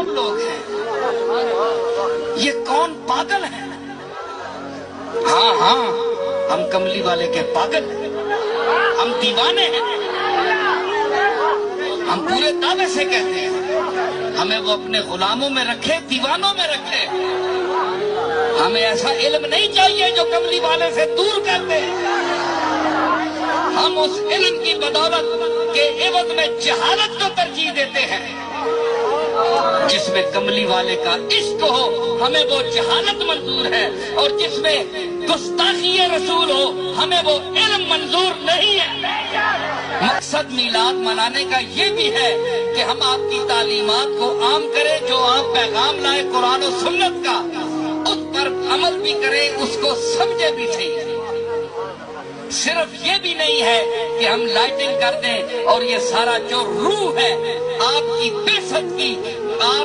कौन लोग हैं, ये कौन पागल हैं। हाँ हाँ, हम कमली वाले के पागल हैं, हम दीवाने हैं। हम पूरे दावे से कहते हैं हमें वो अपने गुलामों में रखे, दीवानों में रखे। हमें ऐसा इल्म नहीं चाहिए जो कमली वाले से दूर कर दे। हम उस इल्म की बदौलत के एवज में जहालत को तरजीह देते हैं। जिसमें कमली वाले का इश्क हो हमें वो जहालत मंजूर है, और जिसमें गुस्ताखी रसूल हो हमें वो इल्म मंजूर नहीं है। मकसद मीलाद मनाने का ये भी है कि हम आपकी तालीमात को आम करें, जो आप पैगाम लाए कुरान और सुन्नत का, उस पर अमल भी करें, उसको समझे भी सही। सिर्फ ये भी नहीं है कि हम लाइटिंग कर दें और ये सारा जो रूह है आपकी बेसत की, आप